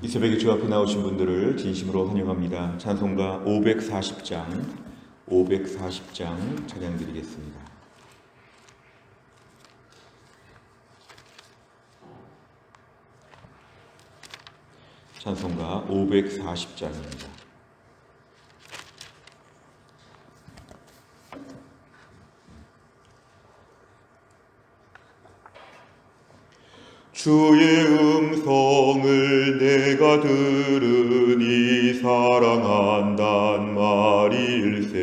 이 새벽에 주 앞에 나오신 분들을 진심으로 환영합니다. 찬송가 540장 찬양 드리겠습니다. 찬송가 540장입니다. 주의 음성을 내가 들으니 사랑한단 말일세.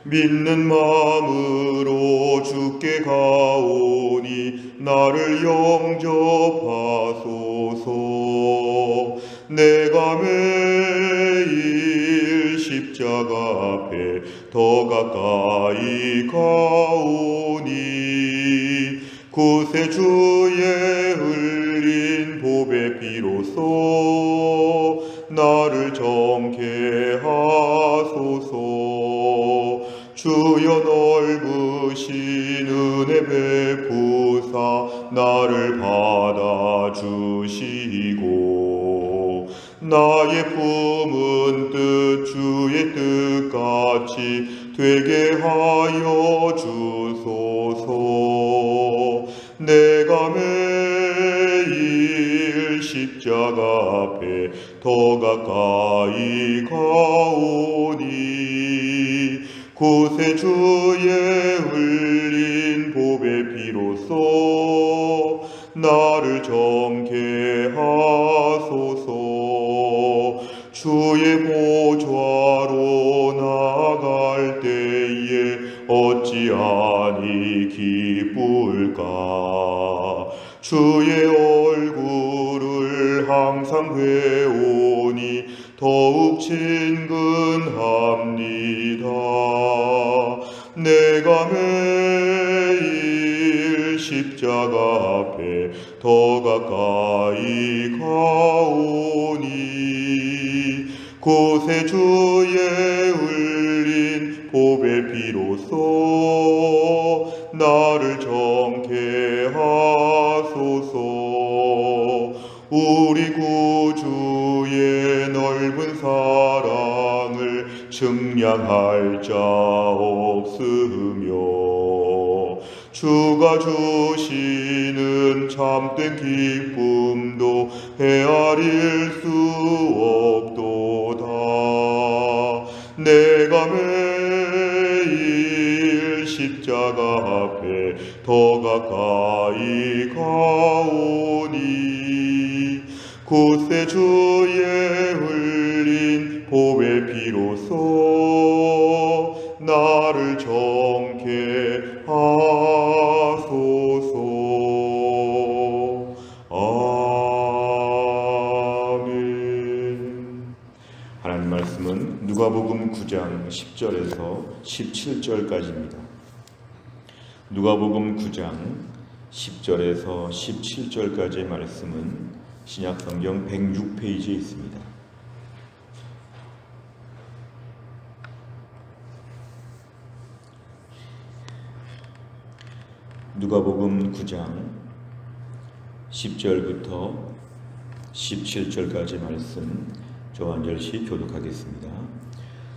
믿는 마음으로 주께 가오니 나를 영접하소서. 내가 매일 십자가 앞에 더 가까이 가오니 구세 주의 흘린 보배 피로써 나를 정케 하소서. 주여 넓으신 은혜 베푸사 나를 받아주시고 나의 품은 뜻 주의 뜻같이 되게 하여 주소서. 내가 매일 십자가 앞에 더 가까이 가오니 구세 주의 흘린 보배 피로써 나를 정케 하소서. 주의 보좌로 나아갈 때에 어찌하니 기쁠까. 주의 얼굴을 항상 배우니 더욱 친근합니다. 내가 매일 십자가 앞에 더 가까이 가오니 구세 주의 흘린 보배 피로써 나를 정케 하소서. 우리 구주의 넓은 사랑을 측량할 자 없으며 주가 주시는 참된 기쁨도 헤아릴 수 없도다. 내가 매일 십자가 앞에 더 가까이 가오니 구세 주의 흘린 보배 피로써 나를 정케 하소서. 아멘. 하나님 말씀은 누가복음 9장 10절에서 17절까지입니다. 누가복음 9장 10절에서 17절까지의 말씀은 신약성경 106페이지에 있습니다. 누가복음 9장 10절부터 17절까지 말씀 저 한 절씩 교독하겠습니다.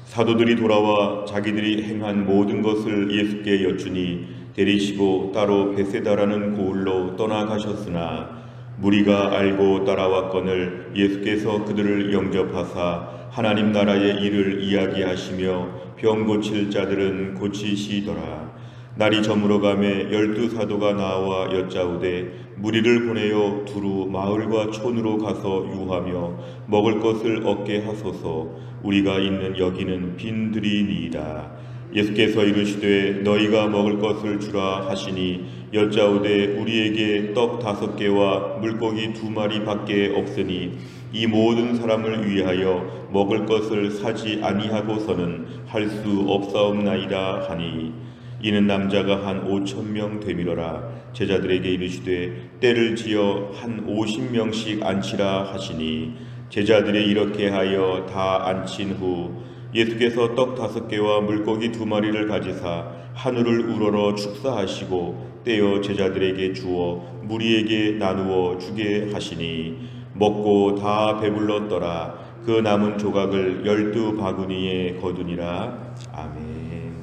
사도들이 돌아와 자기들이 행한 모든 것을 예수께 여쭈니 데리시고 따로 베세다라는 고을로 떠나가셨으나 무리가 알고 따라왔거늘 예수께서 그들을 영접하사 하나님 나라의 일을 이야기하시며 병 고칠 자들은 고치시더라. 날이 저물어가매 12사도가 나와 여짜오되 무리를 보내어 두루 마을과 촌으로 가서 유하며 먹을 것을 얻게 하소서. 우리가 있는 여기는 빈들이니이다. 예수께서 이르시되 너희가 먹을 것을 주라 하시니 여짜오되 우리에게 떡 5개와 물고기 2마리 밖에 없으니 이 모든 사람을 위하여 먹을 것을 사지 아니하고서는 할 수 없사옵나이다 하니 이는 남자가 한 5,000명 되밀어라. 제자들에게 이르시되 때를 지어 한 50명씩 앉히라 하시니 제자들이 이렇게 하여 다 앉힌 후 예수께서 떡 5개와 물고기 2마리를 가지사 하늘을 우러러 축사하시고 떼어 제자들에게 주어 무리에게 나누어 주게 하시니 먹고 다 배불렀더라. 그 남은 조각을 12바구니에 거두니라. 아멘.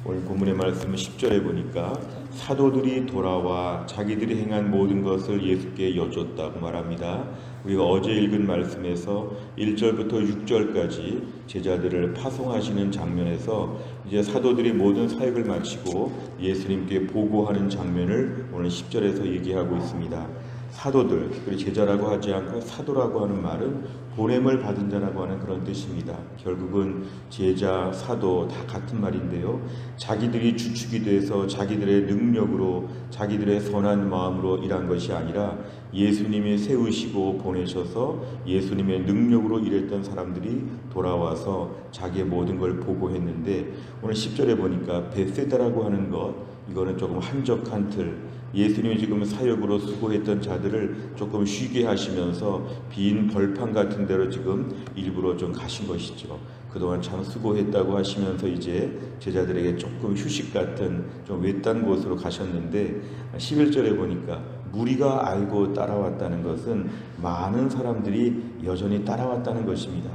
오늘 본문의 말씀은 10절에 보니까 사도들이 돌아와 자기들이 행한 모든 것을 예수께 여줬다고 말합니다. 우리가 어제 읽은 말씀에서 1절부터 6절까지 제자들을 파송하시는 장면에서 이제 사도들이 모든 사역을 마치고 예수님께 보고하는 장면을 오늘 10절에서 얘기하고 있습니다. 사도들, 그리고 제자라고 하지 않고 사도라고 하는 말은 보냄을 받은 자라고 하는 그런 뜻입니다. 결국은 제자, 사도 다 같은 말인데요. 자기들이 주축이 돼서 자기들의 능력으로 자기들의 선한 마음으로 일한 것이 아니라 예수님이 세우시고 보내셔서 예수님의 능력으로 일했던 사람들이 돌아와서 자기의 모든 걸 보고했는데 오늘 10절에 보니까 베세다라고 하는 것, 이거는 조금 한적한 틀, 예수님이 지금 사역으로 수고했던 자들을 조금 쉬게 하시면서 빈 벌판 같은 데로 지금 일부러 좀 가신 것이죠. 그동안 참 수고했다고 하시면서 이제 제자들에게 조금 휴식 같은 좀 외딴 곳으로 가셨는데 11절에 보니까 무리가 알고 따라왔다는 것은 많은 사람들이 여전히 따라왔다는 것입니다.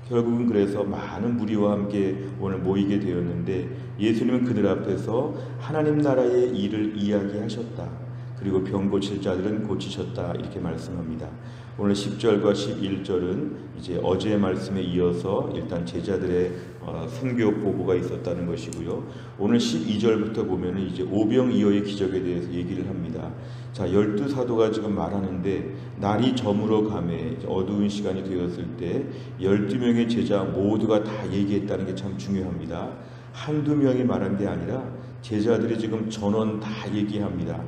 결국은 그래서 많은 무리와 함께 오늘 모이게 되었는데 예수님은 그들 앞에서 하나님 나라의 일을 이야기하셨다. 그리고 병 고칠 자들은 고치셨다. 이렇게 말씀합니다. 오늘 10절과 11절은 이제 어제의 말씀에 이어서 일단 제자들의 선교 보고가 있었다는 것이고요. 오늘 12절부터 보면은 이제 오병이어의 기적에 대해서 얘기를 합니다. 자, 12사도가 지금 말하는데 날이 저물어 가매 어두운 시간이 되었을 때 12명의 제자 모두가 다 얘기했다는 게 참 중요합니다. 한두 명이 말한 게 아니라 제자들이 지금 전원 다 얘기합니다.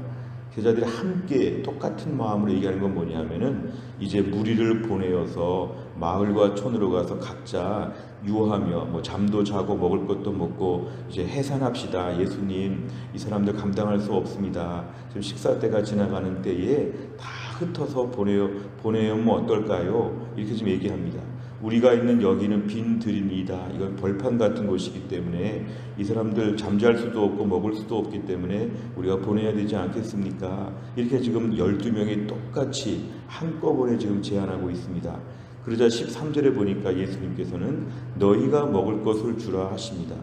제자들이 함께 똑같은 마음으로 얘기하는 건 뭐냐면은 이제 무리를 보내어서 마을과 촌으로 가서 각자 유하며 뭐 잠도 자고 먹을 것도 먹고 이제 해산합시다. 예수님, 이 사람들 감당할 수 없습니다. 지금 식사 때가 지나가는 때에 다 흩어서 보내면 어떨까요? 이렇게 좀 얘기합니다. 우리가 있는 여기는 빈 들입니다. 이건 벌판 같은 곳이기 때문에 이 사람들 잠잘 수도 없고 먹을 수도 없기 때문에 우리가 보내야 되지 않겠습니까? 이렇게 지금 12명이 똑같이 한꺼번에 지금 제안하고 있습니다. 그러자 13절에 보니까 예수님께서는 너희가 먹을 것을 주라 하십니다.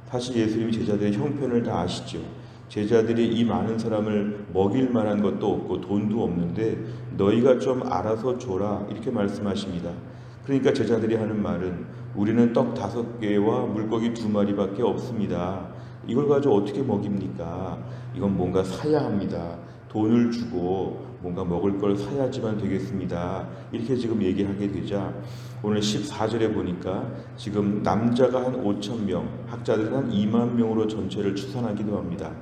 사실 예수님이 제자들의 형편을 다 아시죠. 제자들이 이 많은 사람을 먹일 만한 것도 없고 돈도 없는데 너희가 좀 알아서 줘라 이렇게 말씀하십니다. 그러니까 제자들이 하는 말은 우리는 떡 5개와 물고기 2마리밖에 없습니다. 이걸 가지고 어떻게 먹입니까? 이건 뭔가 사야 합니다. 돈을 주고 뭔가 먹을 걸 사야지만 되겠습니다. 이렇게 지금 얘기하게 되자 오늘 14절에 보니까 지금 남자가 한 5,000명, 학자들은 한 2만 명으로 전체를 추산하기도 합니다.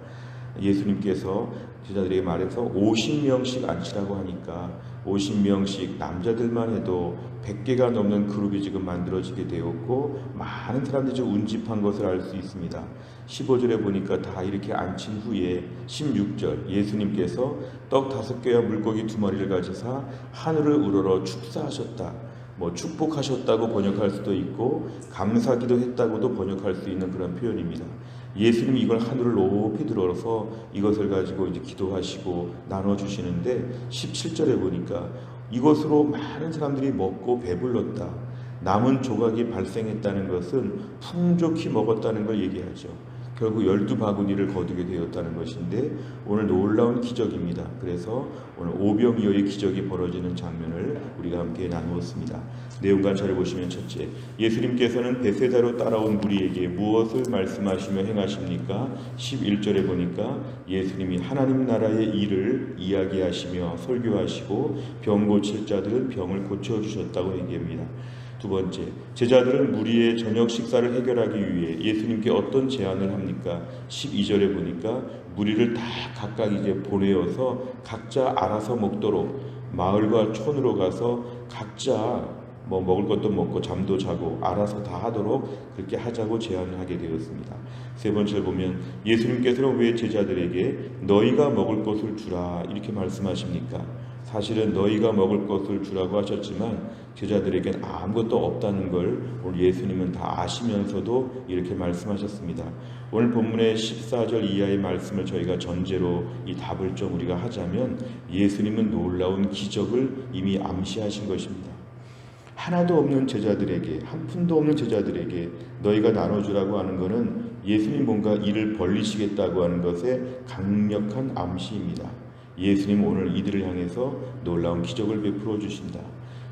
예수님께서 제자들에게 말해서 50명씩 앉히라고 하니까 50명씩 남자들만 해도 100개가 넘는 그룹이 지금 만들어지게 되었고 많은 사람들이 지금 운집한 것을 알 수 있습니다. 15절에 보니까 다 이렇게 앉힌 후에 16절 예수님께서 떡 5개와 물고기 2마리를 가지사 하늘을 우러러 축사하셨다. 뭐 축복하셨다고 번역할 수도 있고 감사기도 했다고도 번역할 수 있는 그런 표현입니다. 예수님이 이걸 하늘을 높이 들어서 이것을 가지고 이제 기도하시고 나눠주시는데 17절에 보니까 이것으로 많은 사람들이 먹고 배불렀다. 남은 조각이 발생했다는 것은 풍족히 먹었다는 걸 얘기하죠. 결국 12바구니를 거두게 되었다는 것인데 오늘 놀라운 기적입니다. 그래서 오늘 오병이어의 기적이 벌어지는 장면을 우리가 함께 나누었습니다. 내용 관찰을 보시면 첫째, 예수님께서는 베세다로 따라온 무리에게 무엇을 말씀하시며 행하십니까? 11절에 보니까 예수님이 하나님 나라의 일을 이야기하시며 설교하시고 병 고칠 자들은 병을 고쳐주셨다고 얘기합니다. 두 번째, 제자들은 무리의 저녁 식사를 해결하기 위해 예수님께 어떤 제안을 합니까? 12절에 보니까 무리를 다 각각 이제 보내어서 각자 알아서 먹도록 마을과 촌으로 가서 각자 뭐 먹을 것도 먹고 잠도 자고 알아서 다 하도록 그렇게 하자고 제안을 하게 되었습니다. 세 번째를 보면 예수님께서는 왜 제자들에게 너희가 먹을 것을 주라 이렇게 말씀하십니까? 사실은 너희가 먹을 것을 주라고 하셨지만 제자들에겐 아무것도 없다는 걸 오늘 예수님은 다 아시면서도 이렇게 말씀하셨습니다. 오늘 본문의 14절 이하의 말씀을 저희가 전제로 이 답을 좀 우리가 하자면 예수님은 놀라운 기적을 이미 암시하신 것입니다. 하나도 없는 제자들에게, 한 푼도 없는 제자들에게 너희가 나눠주라고 하는 것은 예수님 뭔가 일을 벌리시겠다고 하는 것의 강력한 암시입니다. 예수님 오늘 이들을 향해서 놀라운 기적을 베풀어 주신다.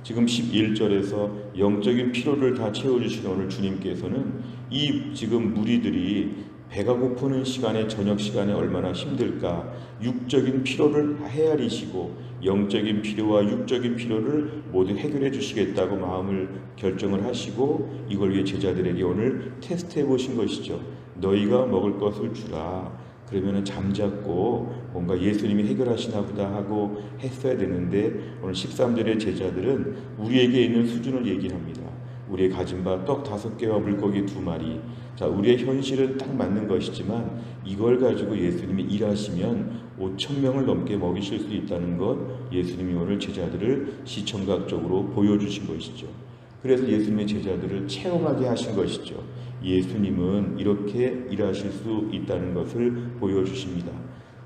지금 11절에서 영적인 피로를 다 채워주시는 오늘 주님께서는 이 지금 무리들이 배가 고프는 시간에, 저녁 시간에 얼마나 힘들까, 육적인 피로를 헤아리시고 영적인 필요와 육적인 필요를 모두 해결해 주시겠다고 마음을 결정을 하시고 이걸 위해 제자들에게 오늘 테스트해 보신 것이죠. 너희가 먹을 것을 주라. 그러면 잠잡고 뭔가 예수님이 해결하시나 보다 하고 했어야 되는데 오늘 13절의 제자들은 우리에게 있는 수준을 얘기합니다. 우리의 가진 바 떡 5개와 물고기 2마리. 자, 우리의 현실은 딱 맞는 것이지만 이걸 가지고 예수님이 일하시면 5,000명을 넘게 먹이실 수 있다는 것, 예수님이 오늘 제자들을 시청각적으로 보여주신 것이죠. 그래서 예수님의 제자들을 체험하게 하신 것이죠. 예수님은 이렇게 일하실 수 있다는 것을 보여주십니다.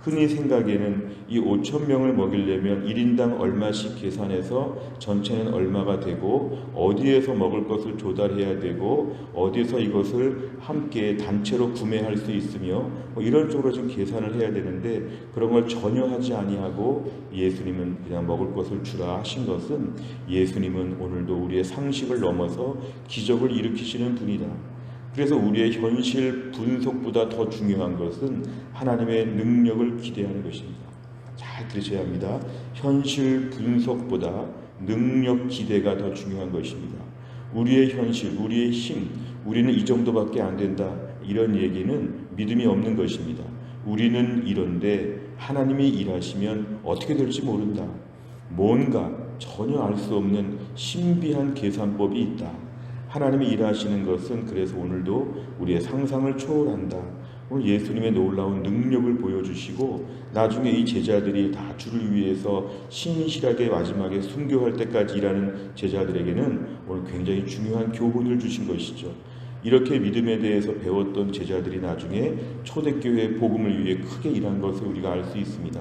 흔히 생각에는 이 5,000명을 먹이려면 1인당 얼마씩 계산해서 전체는 얼마가 되고 어디에서 먹을 것을 조달해야 되고 어디서 이것을 함께 단체로 구매할 수 있으며 이런 쪽으로 좀 계산을 해야 되는데 그런 걸 전혀 하지 아니하고 예수님은 그냥 먹을 것을 주라 하신 것은 예수님은 오늘도 우리의 상식을 넘어서 기적을 일으키시는 분이다. 그래서 우리의 현실 분석보다 더 중요한 것은 하나님의 능력을 기대하는 것입니다. 잘 들으셔야 합니다. 현실 분석보다 능력 기대가 더 중요한 것입니다. 우리의 현실, 우리의 힘, 우리는 이 정도밖에 안 된다. 이런 얘기는 믿음이 없는 것입니다. 우리는 이런데 하나님이 일하시면 어떻게 될지 모른다. 뭔가 전혀 알 수 없는 신비한 계산법이 있다. 하나님이 일하시는 것은 그래서 오늘도 우리의 상상을 초월한다. 오늘 예수님의 놀라운 능력을 보여주시고 나중에 이 제자들이 다 주를 위해서 신실하게 마지막에 순교할 때까지 일하는 제자들에게는 오늘 굉장히 중요한 교훈을 주신 것이죠. 이렇게 믿음에 대해서 배웠던 제자들이 나중에 초대교회 복음을 위해 크게 일한 것을 우리가 알 수 있습니다.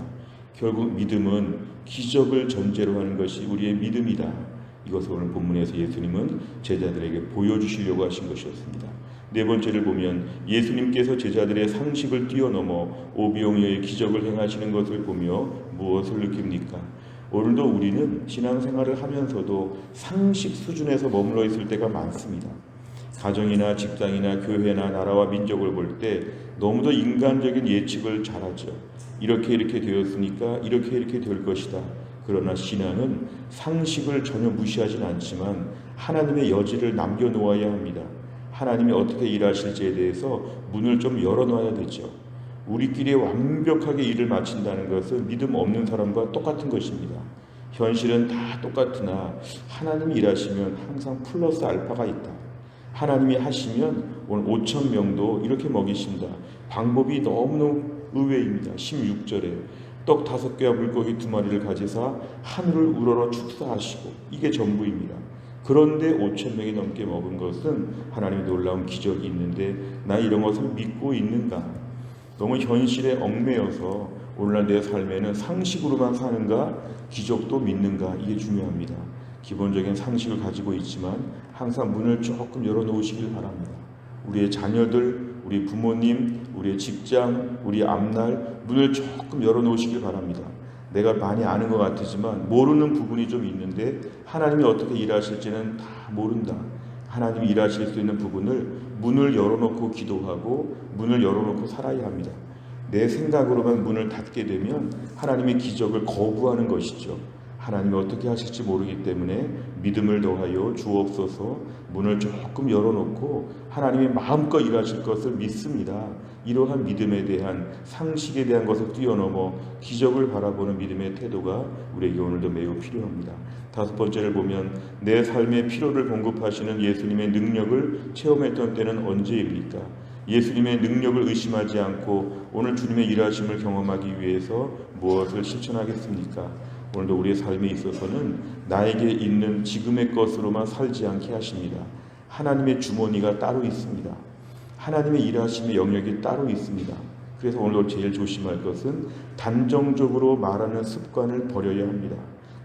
결국 믿음은 기적을 전제로 하는 것이 우리의 믿음이다. 이것을 오늘 본문에서 예수님은 제자들에게 보여주시려고 하신 것이었습니다. 네 번째를 보면 예수님께서 제자들의 상식을 뛰어넘어 오병이어의 기적을 행하시는 것을 보며 무엇을 느낍니까? 오늘도 우리는 신앙생활을 하면서도 상식 수준에서 머물러 있을 때가 많습니다. 가정이나 직장이나 교회나 나라와 민족을 볼 때 너무도 인간적인 예측을 잘하죠. 이렇게 되었으니까 이렇게 될 것이다. 그러나 신앙은 상식을 전혀 무시하진 않지만 하나님의 여지를 남겨놓아야 합니다. 하나님이 어떻게 일하실지에 대해서 문을 좀 열어놔야 되죠. 우리끼리 완벽하게 일을 마친다는 것은 믿음 없는 사람과 똑같은 것입니다. 현실은 다 똑같으나 하나님이 일하시면 항상 플러스 알파가 있다. 하나님이 하시면 오늘 5,000명도 이렇게 먹이신다. 방법이 너무너무 의외입니다. 16절에 떡 5개와 물고기 2마리를 가지사 하늘을 우러러 축사하시고 이게 전부입니다. 그런데 5,000명이 넘게 먹은 것은 하나님의 놀라운 기적이 있는데 나 이런 것을 믿고 있는가? 너무 현실에 얽매여서 오늘날 내 삶에는 상식으로만 사는가? 기적도 믿는가? 이게 중요합니다. 기본적인 상식을 가지고 있지만 항상 문을 조금 열어놓으시길 바랍니다. 우리의 자녀들, 우리 부모님, 우리의 직장, 우리 앞날 문을 조금 열어놓으시길 바랍니다. 내가 많이 아는 것 같지만 모르는 부분이 좀 있는데 하나님이 어떻게 일하실지는 다 모른다. 하나님이 일하실 수 있는 부분을 문을 열어놓고 기도하고 문을 열어놓고 살아야 합니다. 내 생각으로만 문을 닫게 되면 하나님의 기적을 거부하는 것이죠. 하나님이 어떻게 하실지 모르기 때문에 믿음을 더하여 주옵소서. 문을 조금 열어놓고 하나님이 마음껏 일하실 것을 믿습니다. 이러한 믿음에 대한 상식에 대한 것을 뛰어넘어 기적을 바라보는 믿음의 태도가 우리에게 오늘도 매우 필요합니다. 5번째를 보면 내 삶의 필요를 공급하시는 예수님의 능력을 체험했던 때는 언제입니까? 예수님의 능력을 의심하지 않고 오늘 주님의 일하심을 경험하기 위해서 무엇을 실천하겠습니까? 오늘도 우리의 삶에 있어서는 나에게 있는 지금의 것으로만 살지 않게 하십니다. 하나님의 주머니가 따로 있습니다. 하나님의 일하심의 영역이 따로 있습니다. 그래서 오늘도 제일 조심할 것은 단정적으로 말하는 습관을 버려야 합니다.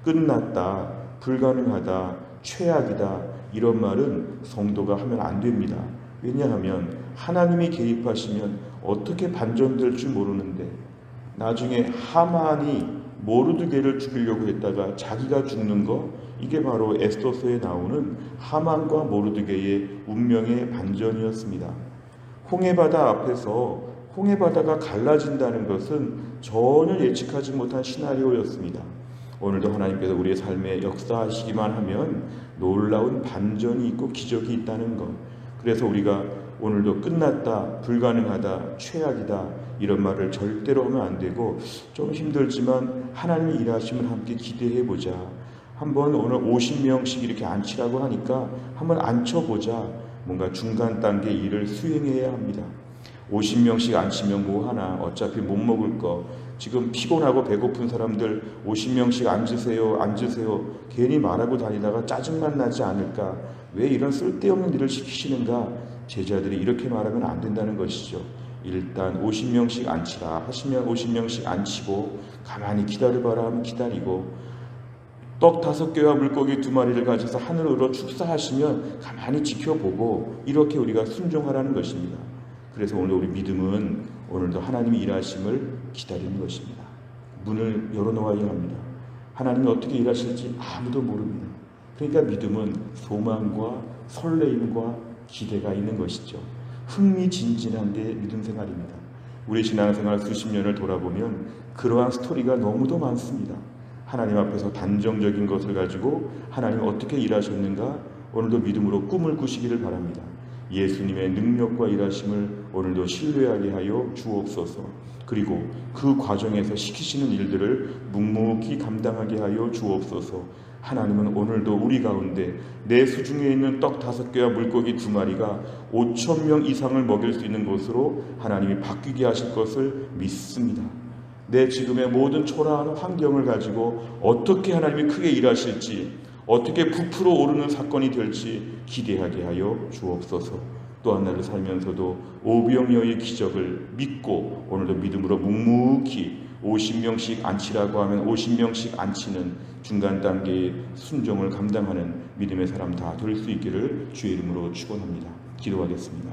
끝났다, 불가능하다, 최악이다 이런 말은 성도가 하면 안 됩니다. 왜냐하면 하나님이 개입하시면 어떻게 반전될 줄 모르는데 나중에 하만이 모르드게를 죽이려고 했다가 자기가 죽는 거, 이게 바로 에스더서에 나오는 하만과 모르드게의 운명의 반전이었습니다. 홍해바다 앞에서 홍해바다가 갈라진다는 것은 전혀 예측하지 못한 시나리오였습니다. 오늘도 하나님께서 우리의 삶에 역사하시기만 하면 놀라운 반전이 있고 기적이 있다는 것. 그래서 우리가 오늘도 끝났다, 불가능하다, 최악이다 이런 말을 절대로 하면 안 되고, 좀 힘들지만 하나님의 일하심을 함께 기대해보자. 한번 오늘 50명씩 이렇게 앉히라고 하니까 한번 앉혀보자. 뭔가 중간 단계 일을 수행해야 합니다. 50명씩 앉히면 뭐하나, 어차피 못 먹을 거. 지금 피곤하고 배고픈 사람들 50명씩 앉으세요 괜히 말하고 다니다가 짜증만 나지 않을까, 왜 이런 쓸데없는 일을 시키시는가. 제자들이 이렇게 말하면 안 된다는 것이죠. 일단 50명씩 앉히라 하시면 50명씩 앉히고, 가만히 기다려봐라 하면 기다리고, 떡 5개와 물고기 2마리를 가져서 하늘으로 축사하시면 가만히 지켜보고, 이렇게 우리가 순종하라는 것입니다. 그래서 오늘 우리 믿음은 오늘도 하나님이 일하심을 기다리는 것입니다. 문을 열어놓아야 합니다. 하나님이 어떻게 일하실지 아무도 모릅니다. 그러니까 믿음은 소망과 설레임과 기대가 있는 것이죠. 흥미진진한 게 믿음 생활입니다. 우리 신앙생활 수십 년을 돌아보면 그러한 스토리가 너무도 많습니다. 하나님 앞에서 단정적인 것을 가지고 하나님 어떻게 일하셨는가, 오늘도 믿음으로 꿈을 꾸시기를 바랍니다. 예수님의 능력과 일하심을 오늘도 신뢰하게 하여 주옵소서. 그리고 그 과정에서 시키시는 일들을 묵묵히 감당하게 하여 주옵소서. 하나님은 오늘도 우리 가운데 내 수중에 있는 떡 5개와 물고기 2마리가 5,000명 이상을 먹일 수 있는 것으로 하나님이 바뀌게 하실 것을 믿습니다. 내 지금의 모든 초라한 환경을 가지고 어떻게 하나님이 크게 일하실지, 어떻게 부풀어 오르는 사건이 될지 기대하게 하여 주옵소서. 또 하나를 살면서도 오병이어의 기적을 믿고 오늘도 믿음으로 묵묵히 50명씩 앉히라고 하면 50명씩 앉히는 중간 단계의 순종을 감당하는 믿음의 사람 다 될 수 있기를 주의 이름으로 축원합니다. 기도하겠습니다.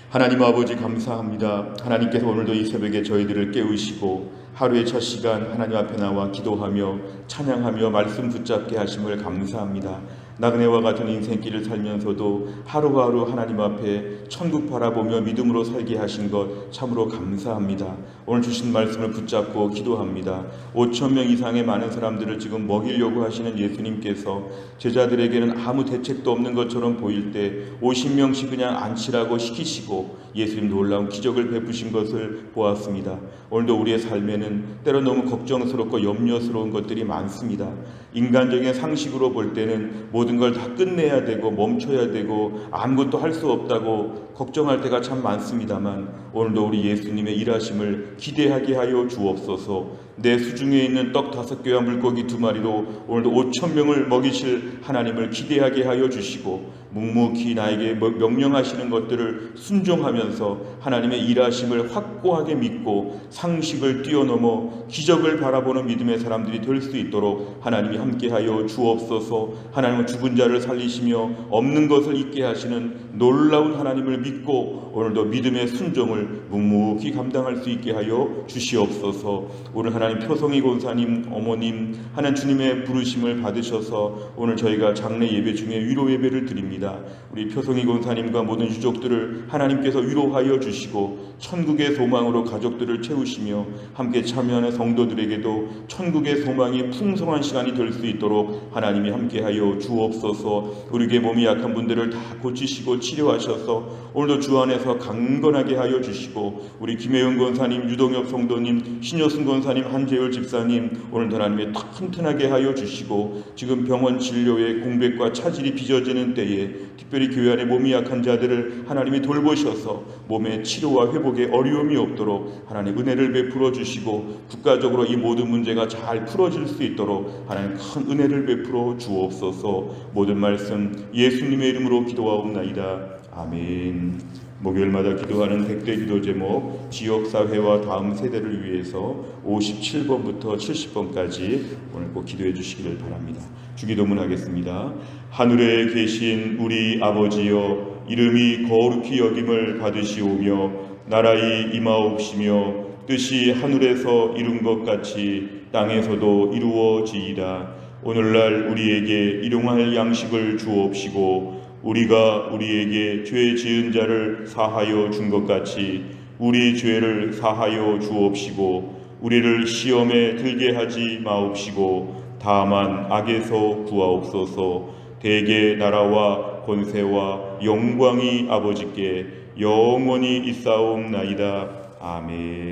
하나님 아버지 감사합니다. 하나님께서 오늘도 이 새벽에 저희들을 깨우시고 하루의 첫 시간 하나님 앞에 나와 기도하며 찬양하며 말씀 붙잡게 하심을 감사합니다. 나그네와 같은 인생길을 살면서도 하루하루 하나님 앞에 천국 바라보며 믿음으로 살게 하신 것 참으로 감사합니다. 오늘 주신 말씀을 붙잡고 기도합니다. 5,000명 이상의 많은 사람들을 지금 먹이려고 하시는 예수님께서 제자들에게는 아무 대책도 없는 것처럼 보일 때 50명씩 그냥 앉히라고 시키시고 예수님 놀라운 기적을 베푸신 것을 보았습니다. 오늘도 우리의 삶에는 때로 너무 걱정스럽고 염려스러운 것들이 많습니다. 인간적인 상식으로 볼 때는 모든 걸 다 끝내야 되고 멈춰야 되고 아무것도 할 수 없다고 걱정할 때가 참 많습니다만, 오늘도 우리 예수님의 일하심을 기대하게 하여 주옵소서. 내 수중에 있는 떡 5개와 물고기 2마리로 오늘도 5,000명을 먹이실 하나님을 기대하게 하여 주시고, 묵묵히 나에게 명령하시는 것들을 순종하면서 하나님의 일하심을 확고하게 믿고 상식을 뛰어넘어 기적을 바라보는 믿음의 사람들이 될 수 있도록 하나님이 함께하여 주옵소서. 하나님은 죽은 자를 살리시며 없는 것을 있게 하시는 놀라운 하나님을 믿고 오늘도 믿음의 순종을 묵묵히 감당할 수 있게 하여 주시옵소서. 오늘 하나님 표성이 권사님 어머님 하나님 주님의 부르심을 받으셔서 오늘 저희가 장례 예배 중에 위로 예배를 드립니다. 우리 표성이 권사님과 모든 유족들을 하나님께서 위로하여 주시고 천국의 소망으로 가족들을 채우시며 함께 참여하는 성도들에게도 천국의 소망이 풍성한 시간이 될 수 있도록 하나님이 함께하여 주옵소서. 우리에게 몸이 약한 분들을 다 고치시고 치료하셔서 오늘도 주 안에서 강건하게 하여 주시고, 우리 김혜은 권사님, 유동엽 성도님, 신여순 권사님, 한재열 집사님 오늘도 하나님의 튼튼하게 하여 주시고, 지금 병원 진료에 공백과 차질이 빚어지는 때에 특별히 교회 안에 몸이 약한 자들을 하나님이 돌보셔서 몸의 치료와 회복에 어려움이 없도록 하나님 은혜를 베풀어 주시고, 국가적으로 이 모든 문제가 잘 풀어질 수 있도록 하나님 큰 은혜를 베풀어 주옵소서. 모든 말씀 예수님의 이름으로 기도하옵나이다. 아멘. 목요일마다 기도하는 100대 기도 제목, 지역사회와 다음 세대를 위해서 57번부터 70번까지 오늘 꼭 기도해 주시기를 바랍니다. 주기도문 하겠습니다. 하늘에 계신 우리 아버지여, 이름이 거룩히 여김을 받으시오며 나라의 임하옵시며 뜻이 하늘에서 이룬 것 같이 땅에서도 이루어지이다. 오늘날 우리에게 일용할 양식을 주옵시고, 우리가 우리에게 죄 지은 자를 사하여 준 것 같이 우리 죄를 사하여 주옵시고, 우리를 시험에 들게 하지 마옵시고 다만 악에서 구하옵소서. 대개 나라와 권세와 영광이 아버지께 영원히 있사옵나이다. 아멘.